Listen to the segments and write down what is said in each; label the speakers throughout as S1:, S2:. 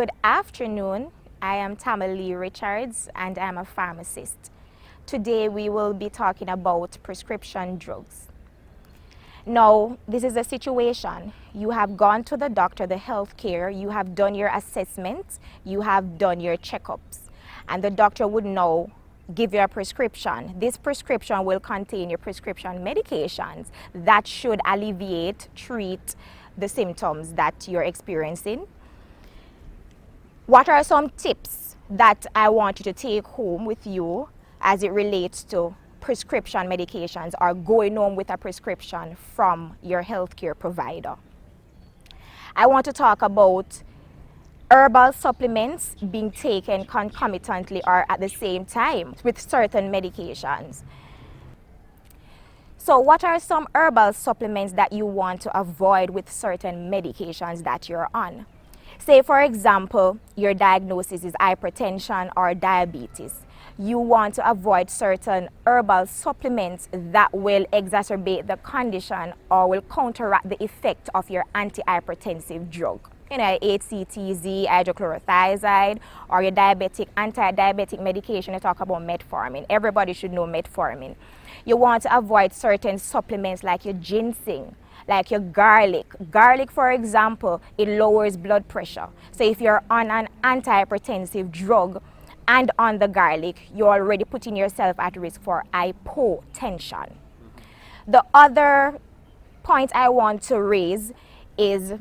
S1: Good afternoon. I am Tamale Richards and I'm a pharmacist. Today we will be talking about prescription drugs. Now, this is a situation. You have gone to the doctor, the healthcare, you have done your assessments, you have done your checkups, and the doctor would now give you a prescription. This prescription will contain your prescription medications that should alleviate, treat the symptoms that you're experiencing. What are some tips that I want you to take home with you as it relates to prescription medications or going home with a prescription from your healthcare provider? I want to talk about herbal supplements being taken concomitantly or at the same time with certain medications. So what are some herbal supplements that you want to avoid with certain medications that you're on? Say, for example, your diagnosis is hypertension or diabetes. You want to avoid certain herbal supplements that will exacerbate the condition or will counteract the effect of your antihypertensive drug. You know, HCTZ, hydrochlorothiazide, or your anti-diabetic medication. You talk about metformin. Everybody should know metformin. You want to avoid certain supplements like your ginseng, like your garlic. Garlic, for example, it lowers blood pressure. So if you're on an antihypertensive drug and on the garlic, you're already putting yourself at risk for hypotension. The other point I want to raise is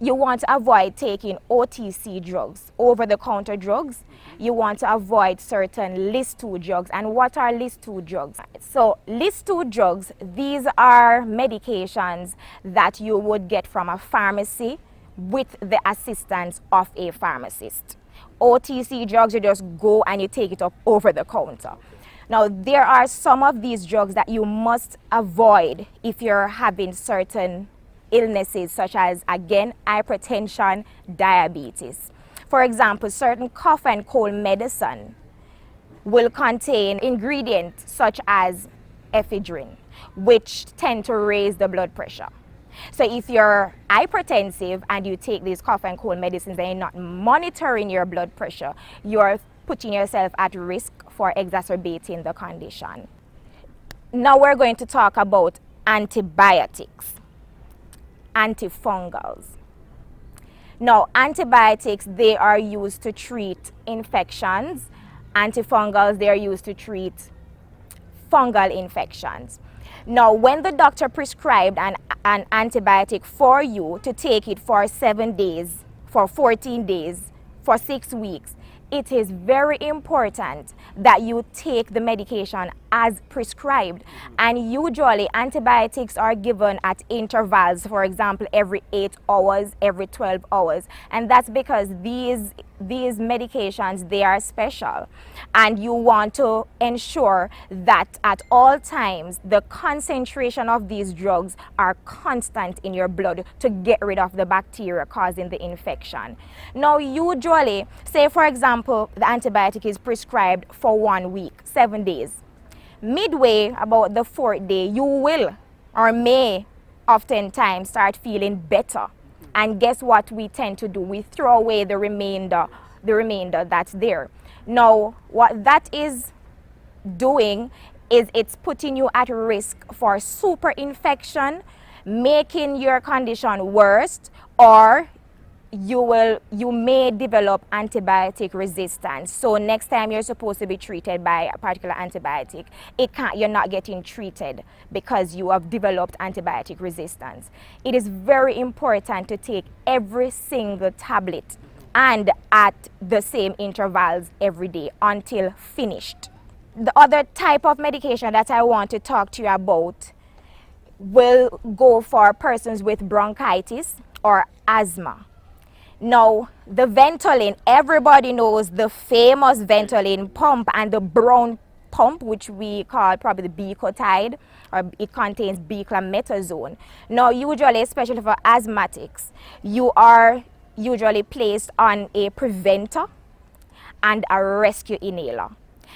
S1: you want to avoid taking OTC drugs, over-the-counter drugs. You want to avoid certain list 2 drugs. And what are list 2 drugs? So list 2 drugs, these are medications that you would get from a pharmacy with the assistance of a pharmacist. OTC drugs, you just go and you take it up over the counter. Now, there are some of these drugs that you must avoid if you're having certain illnesses such as, again, hypertension, diabetes. For example, certain cough and cold medicine will contain ingredients such as ephedrine, which tend to raise the blood pressure. So if you're hypertensive and you take these cough and cold medicines and you're not monitoring your blood pressure, you're putting yourself at risk for exacerbating the condition. Now we're going to talk about antibiotics. Antifungals. Now, antibiotics, they are used to treat infections. Antifungals, they are used to treat fungal infections. Now, when the doctor prescribed an antibiotic for you to take it for 7 days, for 14 days, for 6 weeks, it is very important that you take the medication as prescribed. And usually antibiotics are given at intervals, for example, every 8 hours, every 12 hours. And that's because these medications, they are special. And you want to ensure that at all times, the concentration of these drugs are constant in your blood to get rid of the bacteria causing the infection. Now, usually, say for example, the antibiotic is prescribed for 1 week, 7 days. Midway, about the 4th day, you will or may oftentimes start feeling better. And guess what we tend to do? We throw away the remainder that's there. Now, what that is doing is it's putting you at risk for super infection, making your condition worse, or you may develop antibiotic resistance. So next time you're supposed to be treated by a particular antibiotic, you're not getting treated because you have developed antibiotic resistance. It is very important to take every single tablet and at the same intervals every day until finished. The other type of medication that I want to talk to you about will go for persons with bronchitis or asthma. Now, the Ventolin, everybody knows the famous Ventolin pump and the brown pump, which we call probably the Becotide, or it contains beclometazone. Now, usually, especially for asthmatics, you are usually placed on a preventer and a rescue inhaler.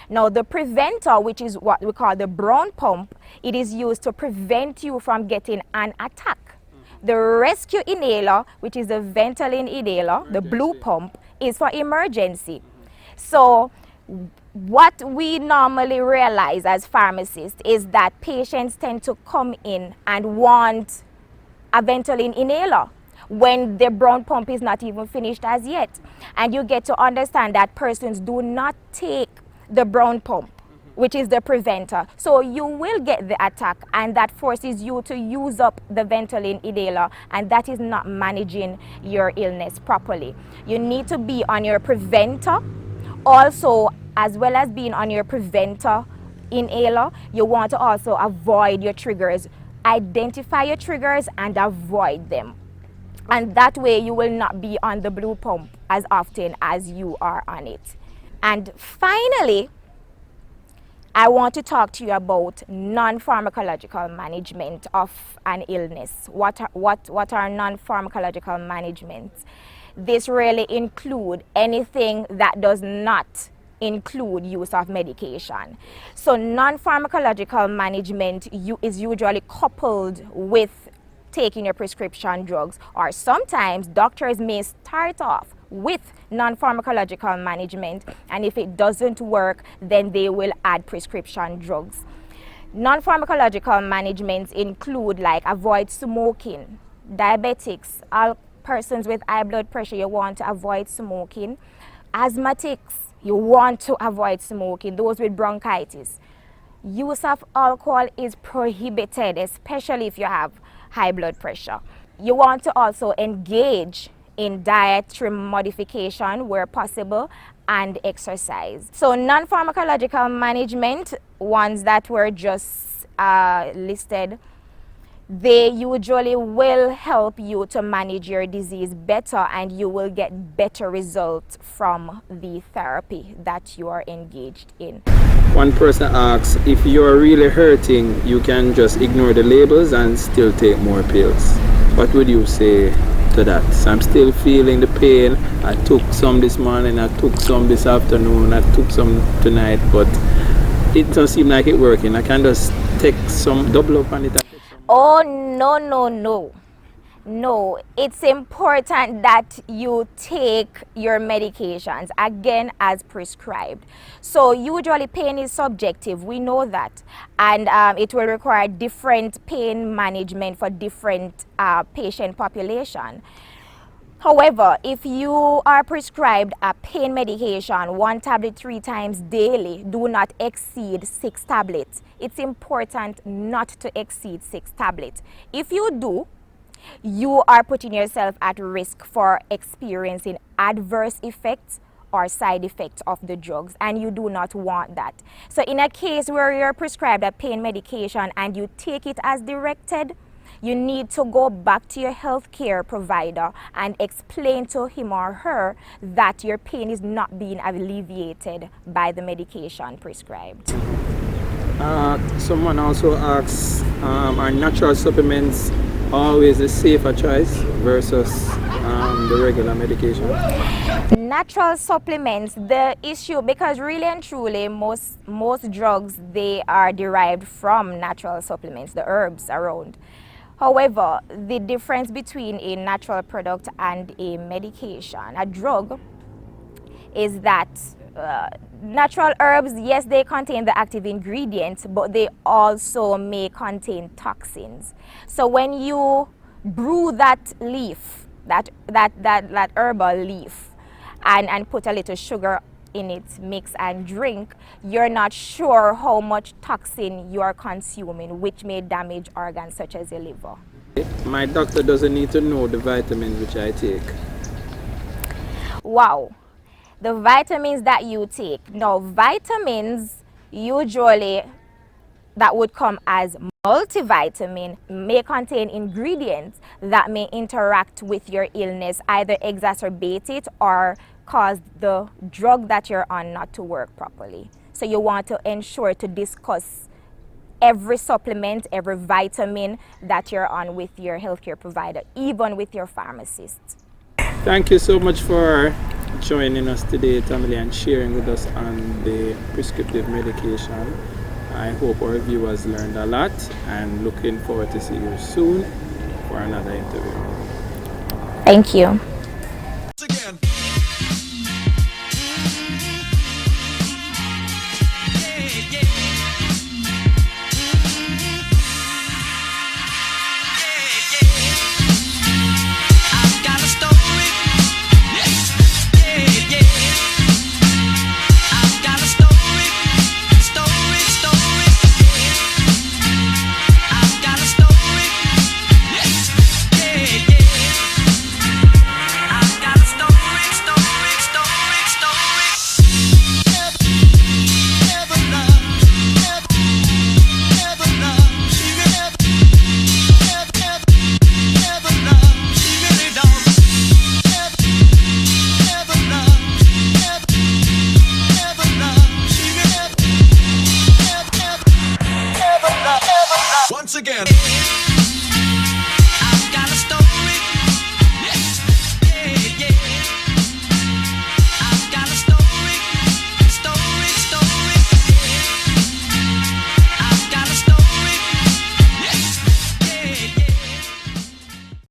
S1: Now, the preventer, which is what we call the brown pump, it is used to prevent you from getting an attack. The rescue inhaler, which is the Ventolin inhaler, the blue pump, is for emergency. So what we normally realize as pharmacists is that patients tend to come in and want a Ventolin inhaler when their brown pump is not even finished as yet. And you get to understand that persons do not take the brown pump, which is the preventer. So you will get the attack, and that forces you to use up the Ventolin inhaler, and that is not managing your illness properly. You need to be on your preventer. Also, as well as being on your preventer inhaler, you want to also avoid your triggers. Identify your triggers and avoid them. And that way you will not be on the blue pump as often as you are on it. And finally, I want to talk to you about non-pharmacological management of an illness. What are non-pharmacological managements? This really include anything that does not include use of medication. So non-pharmacological management is usually coupled with taking your prescription drugs, or sometimes doctors may start off with non-pharmacological management, and if it doesn't work, then they will add prescription drugs. Non-pharmacological managements include like avoid smoking, diabetics, all persons with high blood pressure, you want to avoid smoking. Asthmatics, you want to avoid smoking, those with bronchitis. Use of alcohol is prohibited, especially if you have high blood pressure. You want to also engage in dietary modification where possible and exercise. So non-pharmacological management, ones that were just listed, they usually will help you to manage your disease better, and you will get better results from the therapy that you are engaged in.
S2: One person asks, if you're really hurting, you can just ignore the labels and still take more pills. What would you say to that? So I'm still feeling the pain. I took some this morning, I took some this afternoon, I took some tonight, but it doesn't seem like it's working. I can just take some, double up on it.
S1: Oh, no, it's important that you take your medications again as prescribed. So usually pain is subjective, we know that, and it will require different pain management for different patient population. However, if you are prescribed a pain medication, 1 tablet 3 times daily, do not exceed 6 tablets. It's important not to exceed 6 tablets. If you do, you are putting yourself at risk for experiencing adverse effects or side effects of the drugs, and you do not want that. So in a case where you're prescribed a pain medication and you take it as directed, you need to go back to your healthcare provider and explain to him or her that your pain is not being alleviated by the medication prescribed.
S2: Someone also asks, are natural supplements always a safer choice versus the regular medication?
S1: Natural supplements, the issue, because really and truly most drugs, they are derived from natural supplements, the herbs around. However, the difference between a natural product and a medication, a drug, is that natural herbs, yes, they contain the active ingredients, but they also may contain toxins. So when you brew that leaf, that herbal leaf, and put a little sugar in it, mix and drink, you're not sure how much toxin you are consuming, which may damage organs such as your liver.
S2: My doctor doesn't need to know the vitamins which I take.
S1: Wow. The vitamins that you take. Now, vitamins usually that would come as multivitamin may contain ingredients that may interact with your illness, either exacerbate it or cause the drug that you're on not to work properly. So you want to ensure to discuss every supplement, every vitamin that you're on with your healthcare provider, even with your pharmacist.
S2: Thank you so much for joining us today, Tamily, and sharing with us on the prescriptive medication. I hope our viewers learned a lot, and looking forward to see you soon for another interview.
S1: Thank you.